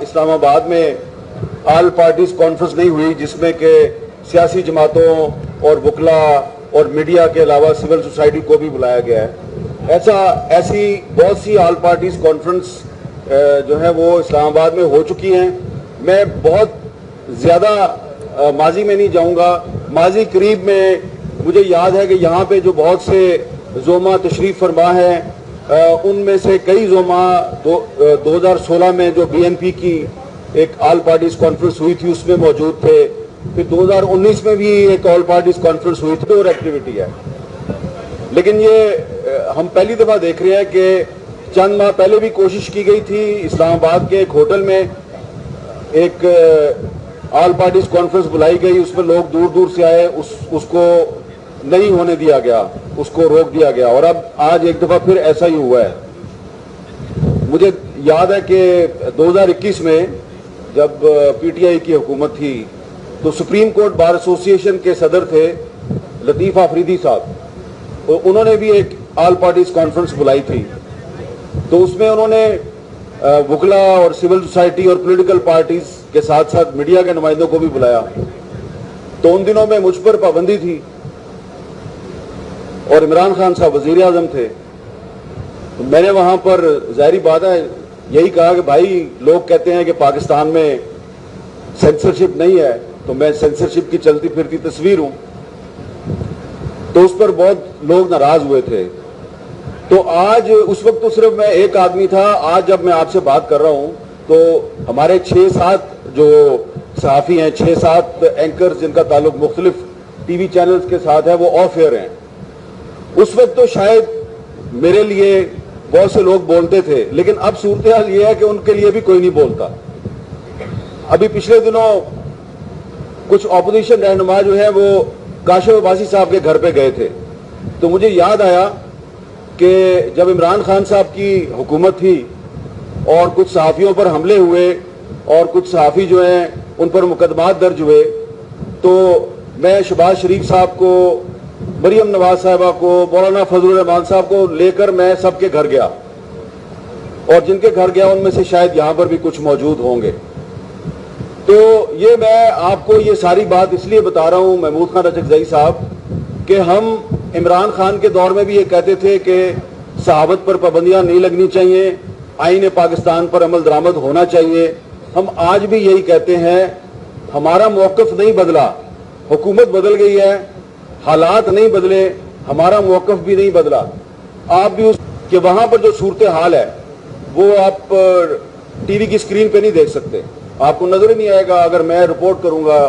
اسلام آباد میں all parties conference نہیں ہوئی جس میں کہ سیاسی جماعتوں اور وکلا اور میڈیا کے علاوہ سول سوسائٹی کو بھی بلایا گیا ہے. ایسی بہت سی آل پارٹیز کانفرنس جو ہے وہ اسلام آباد میں ہو چکی ہیں. میں بہت زیادہ ماضی میں نہیں جاؤں گا. ماضی قریب میں مجھے یاد ہے کہ یہاں پہ جو بہت سے زوما تشریف فرما ہیں ان میں سے کئی زوما 2016 میں جو بی این پی کی ایک آل پارٹیز کانفرنس ہوئی تھی اس میں موجود تھے. پھر 2019 میں بھی ایک آل پارٹیز کانفرنس ہوئی تھی اور ایکٹیویٹی ہے. لیکن یہ ہم پہلی دفعہ دیکھ رہے ہیں کہ چند ماہ پہلے بھی کوشش کی گئی تھی اسلام آباد کے ایک ہوٹل میں ایک آل پارٹیز کانفرنس بلائی گئی. اس میں لوگ دور دور سے آئے, اس کو نہیں ہونے دیا گیا, اس کو روک دیا گیا اور اب آج ایک دفعہ پھر ایسا ہی ہوا ہے. مجھے یاد ہے کہ 2021 میں جب پی ٹی آئی کی حکومت تھی تو سپریم کورٹ بار ایسوسی ایشن کے صدر تھے لطیف آفریدی صاحب, انہوں نے بھی ایک آل پارٹیز کانفرنس بلائی تھی. تو اس میں انہوں نے وکلا اور سول سوسائٹی اور پولیٹیکل پارٹیز کے ساتھ ساتھ میڈیا کے نمائندوں کو بھی بلایا. تو ان دنوں میں مجھ پر پابندی تھی اور عمران خان صاحب وزیر اعظم تھے. تو میں نے وہاں پر ظاہری بات ہے یہی کہا کہ بھائی لوگ کہتے ہیں کہ پاکستان میں سینسرشپ نہیں ہے, تو میں سینسرشپ کی چلتی پھرتی تصویر ہوں. تو اس پر بہت لوگ ناراض ہوئے تھے. تو آج اس وقت تو صرف میں ایک آدمی تھا. آج جب میں آپ سے بات کر رہا ہوں تو ہمارے 6-7 جو صحافی ہیں, 6-7 اینکرز جن کا تعلق مختلف ٹی وی چینلز کے ساتھ ہے وہ آف ایئر ہیں. اس وقت تو شاید میرے لیے بہت سے لوگ بولتے تھے, لیکن اب صورتحال یہ ہے کہ ان کے لیے بھی کوئی نہیں بولتا. ابھی پچھلے دنوں کچھ اپوزیشن رہنما جو ہے وہ کاشف عباسی صاحب کے گھر پہ گئے تھے. تو مجھے یاد آیا کہ جب عمران خان صاحب کی حکومت تھی اور کچھ صحافیوں پر حملے ہوئے اور کچھ صحافی جو ہیں ان پر مقدمات درج ہوئے, تو میں شہباز شریف صاحب کو, مریم نواز صاحبہ کو, مولانا فضل الرحمان صاحب کو لے کر میں سب کے گھر گیا, اور جن کے گھر گیا ان میں سے شاید یہاں پر بھی کچھ موجود ہوں گے. تو یہ میں آپ کو یہ ساری بات اس لیے بتا رہا ہوں محمود خان اچکزئی صاحب کہ ہم عمران خان کے دور میں بھی یہ کہتے تھے کہ صحافت پر پابندیاں نہیں لگنی چاہیے, آئین پاکستان پر عمل درآمد ہونا چاہیے. ہم آج بھی یہی کہتے ہیں. ہمارا موقف نہیں بدلا, حکومت بدل گئی ہے, حالات نہیں بدلے, ہمارا موقف بھی نہیں بدلا. آپ بھی کہ وہاں پر جو صورتحال ہے وہ آپ ٹی وی کی اسکرین پہ نہیں دیکھ سکتے, آپ کو نظر ہی نہیں آئے گا. اگر میں رپورٹ کروں گا,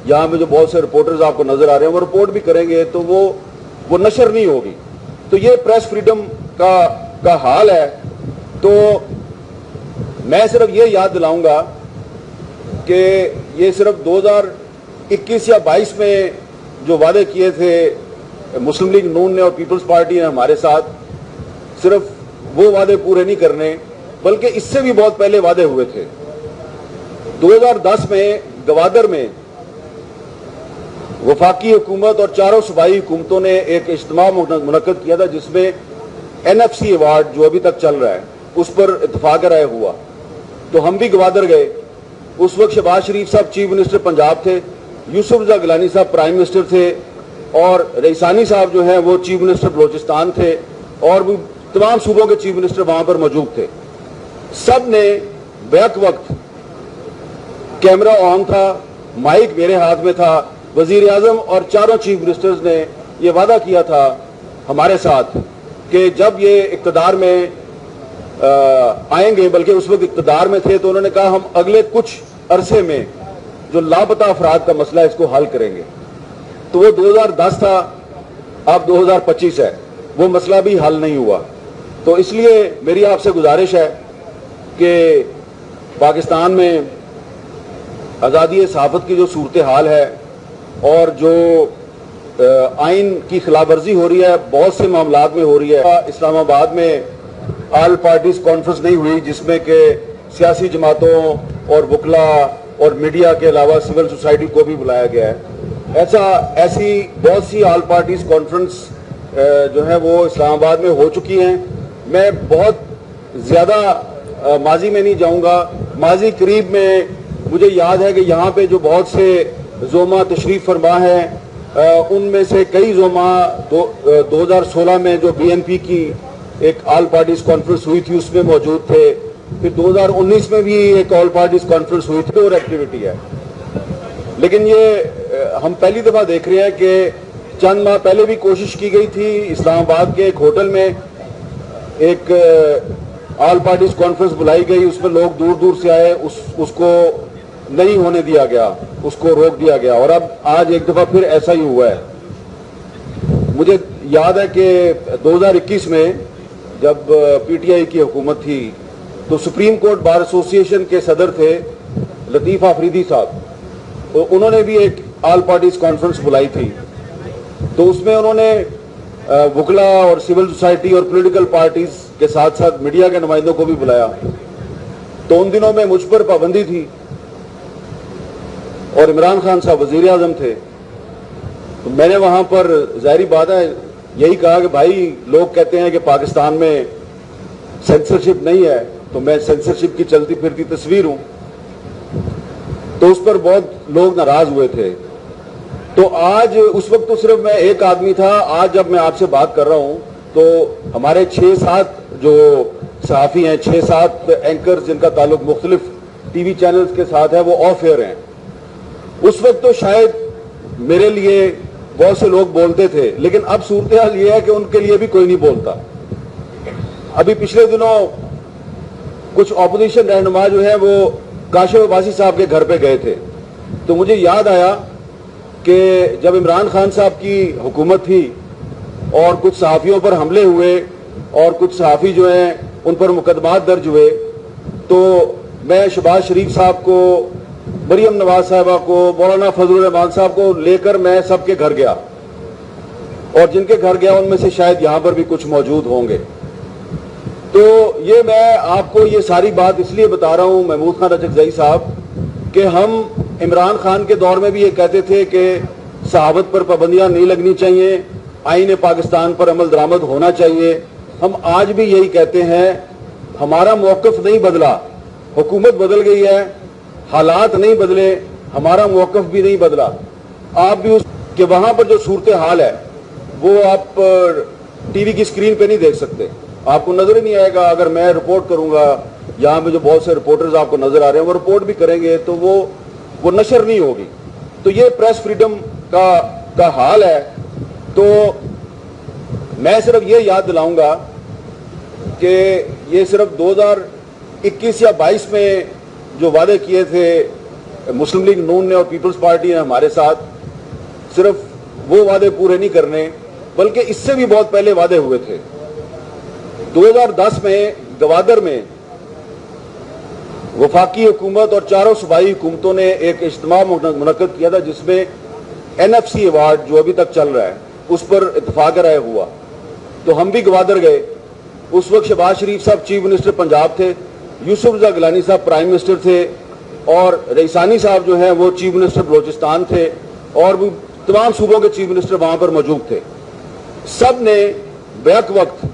یہاں پہ جو بہت سے رپورٹرز آپ کو نظر آ رہے ہیں وہ رپورٹ بھی کریں گے تو وہ نشر نہیں ہوگی. تو یہ پریس فریڈم کا حال ہے. تو میں صرف یہ یاد دلاؤں گا کہ یہ صرف 2021 یا 22 میں جو وعدے کیے تھے مسلم لیگ نون نے اور پیپلز پارٹی نے ہمارے ساتھ, صرف وہ وعدے پورے نہیں کرنے بلکہ اس سے بھی بہت پہلے وعدے ہوئے تھے. 2010 میں گوادر میں وفاقی حکومت اور چاروں صوبائی حکومتوں نے ایک اجتماع منعقد کیا تھا جس میں این ایف سی ایوارڈ جو ابھی تک چل رہا ہے اس پر اتفاق رائے ہوا. تو ہم بھی گوادر گئے. اس وقت شہباز شریف صاحب چیف منسٹر پنجاب تھے, یوسف رضا گیلانی صاحب پرائم منسٹر تھے, اور رئیسانی صاحب جو ہیں وہ چیف منسٹر بلوچستان تھے, اور بھی تمام صوبوں کے چیف منسٹر وہاں پر موجود تھے. سب نے بیک وقت, کیمرہ آن تھا, مائک میرے ہاتھ میں تھا, وزیر اعظم اور چاروں چیف منسٹرز نے یہ وعدہ کیا تھا ہمارے ساتھ کہ جب یہ اقتدار میں آئیں گے, بلکہ اس وقت اقتدار میں تھے, تو انہوں نے کہا ہم اگلے کچھ عرصے میں جو لاپتہ افراد کا مسئلہ ہے اس کو حل کریں گے. تو وہ 2010 تھا, اب 2025 ہے, وہ مسئلہ بھی حل نہیں ہوا. تو اس لیے میری آپ سے گزارش ہے کہ پاکستان میں آزادی صحافت کی جو صورتحال ہے اور جو آئین کی خلاف ورزی ہو رہی ہے بہت سے معاملات میں ہو رہی ہے. اسلام آباد میں آل پارٹیز کانفرنس نہیں ہوئی جس میں کہ سیاسی جماعتوں اور وکلا اور میڈیا کے علاوہ سول سوسائٹی کو بھی بلایا گیا ہے. ایسی بہت سی آل پارٹیز کانفرنس جو ہے وہ اسلام آباد میں ہو چکی ہیں. میں بہت زیادہ ماضی میں نہیں جاؤں گا. ماضی قریب میں مجھے یاد ہے کہ یہاں پہ جو بہت سے زوما تشریف فرما ہیں ان میں سے کئی زوما 2016 میں جو بی این پی کی ایک آل پارٹیز کانفرنس ہوئی تھی اس میں موجود تھے. پھر 2019 میں بھی ایک آل پارٹیز کانفرنس ہوئی تھی اور ایکٹیویٹی ہے. لیکن یہ ہم پہلی دفعہ دیکھ رہے ہیں کہ چند ماہ پہلے بھی کوشش کی گئی تھی اسلام آباد کے ایک ہوٹل میں ایک آل پارٹیز کانفرنس بلائی گئی, اس میں لوگ دور دور سے آئے, اس کو نہیں ہونے دیا گیا, اس کو روک دیا گیا, اور اب آج ایک دفعہ پھر ایسا ہی ہوا ہے. مجھے یاد ہے کہ 2021 میں جب پی ٹی آئی کی حکومت تھی تو سپریم کورٹ بار ایسوسی ایشن کے صدر تھے لطیف آفریدی صاحب, تو انہوں نے بھی ایک آل پارٹیز کانفرنس بلائی تھی. تو اس میں انہوں نے وکلا اور سول سوسائٹی اور پولیٹیکل پارٹیز کے ساتھ ساتھ میڈیا کے نمائندوں کو بھی بلایا. تو ان دنوں میں مجھ پر پابندی تھی اور عمران خان صاحب وزیر اعظم تھے. تو میں نے وہاں پر ظاہری بات ہے یہی کہا کہ بھائی لوگ کہتے ہیں کہ پاکستان میں سینسرشپ نہیں ہے, تو میں سینسرشپ کی چلتی پھرتی تصویر ہوں. تو اس پر بہت لوگ ناراض ہوئے تھے. تو آج اس وقت تو صرف میں ایک آدمی تھا, آج جب میں آپ سے بات کر رہا ہوں تو ہمارے 6-7 جو صحافی ہیں, 6-7 اینکرز جن کا تعلق مختلف ٹی وی چینلز کے ساتھ ہے وہ آف ایئر ہیں. اس وقت تو شاید میرے لیے بہت سے لوگ بولتے تھے, لیکن اب صورتحال یہ ہے کہ ان کے لیے بھی کوئی نہیں بولتا. ابھی پچھلے دنوں کچھ اپوزیشن رہنما جو ہیں وہ کاشف عباسی صاحب کے گھر پہ گئے تھے. تو مجھے یاد آیا کہ جب عمران خان صاحب کی حکومت تھی اور کچھ صحافیوں پر حملے ہوئے اور کچھ صحافی جو ہیں ان پر مقدمات درج ہوئے, تو میں شہباز شریف صاحب کو, مریم نواز صاحبہ کو, مولانا فضل الرحمان صاحب کو لے کر میں سب کے گھر گیا, اور جن کے گھر گیا ان میں سے شاید یہاں پر بھی کچھ موجود ہوں گے. تو یہ میں آپ کو یہ ساری بات اس لیے بتا رہا ہوں محمود خان رجکزئی صاحب کہ ہم عمران خان کے دور میں بھی یہ کہتے تھے کہ صحافت پر پابندیاں نہیں لگنی چاہیے, آئین پاکستان پر عمل درآمد ہونا چاہیے. ہم آج بھی یہی کہتے ہیں, ہمارا موقف نہیں بدلا, حکومت بدل گئی ہے, حالات نہیں بدلے, ہمارا موقف بھی نہیں بدلا. آپ بھی اس کہ وہاں پر جو صورتحال ہے وہ آپ ٹی وی کی اسکرین پہ نہیں دیکھ سکتے, آپ کو نظر ہی نہیں آئے گا. اگر میں رپورٹ کروں گا, یہاں پہ جو بہت سے رپورٹرز آپ کو نظر آ رہے ہیں وہ رپورٹ بھی کریں گے تو وہ نشر نہیں ہوگی. تو یہ پریس فریڈم کا حال ہے. تو میں صرف یہ یاد دلاؤں گا کہ یہ صرف 2021 یا 22 میں جو وعدے کیے تھے مسلم لیگ نون نے اور پیپلز پارٹی نے ہمارے ساتھ, صرف وہ وعدے پورے نہیں کرنے بلکہ اس سے بھی بہت پہلے وعدے ہوئے تھے. 2010 میں گوادر میں وفاقی حکومت اور چاروں صوبائی حکومتوں نے ایک اجتماع منعقد کیا تھا جس میں NFC ایوارڈ جو ابھی تک چل رہا ہے اس پر اتفاق رائے ہوا. تو ہم بھی گوادر گئے. اس وقت شہباز شریف صاحب چیف منسٹر پنجاب تھے, یوسف رضا گیلانی صاحب پرائم منسٹر تھے, اور رئیسانی صاحب جو ہیں وہ چیف منسٹر بلوچستان تھے, اور بھی تمام صوبوں کے چیف منسٹر وہاں پر موجود تھے. سب نے بیک وقت,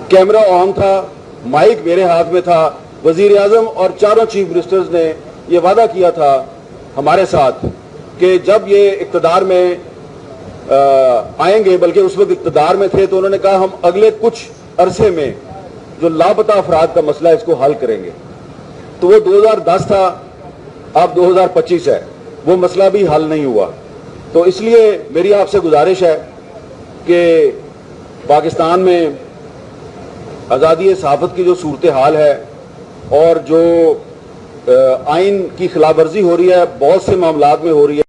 کیمرہ آن تھا, مائک میرے ہاتھ میں تھا, وزیر اعظم اور چاروں چیف منسٹرز نے یہ وعدہ کیا تھا ہمارے ساتھ کہ جب یہ اقتدار میں آئیں گے, بلکہ اس وقت اقتدار میں تھے, تو انہوں نے کہا ہم اگلے کچھ عرصے میں جو لاپتہ افراد کا مسئلہ ہے اس کو حل کریں گے. تو وہ 2010 تھا, اب 2025 ہے, وہ مسئلہ بھی حل نہیں ہوا. تو اس لیے میری آپ سے گزارش ہے کہ پاکستان میں آزادی صحافت کی جو صورتحال ہے اور جو آئین کی خلاف ورزی ہو رہی ہے, بہت سے معاملات میں ہو رہی ہے,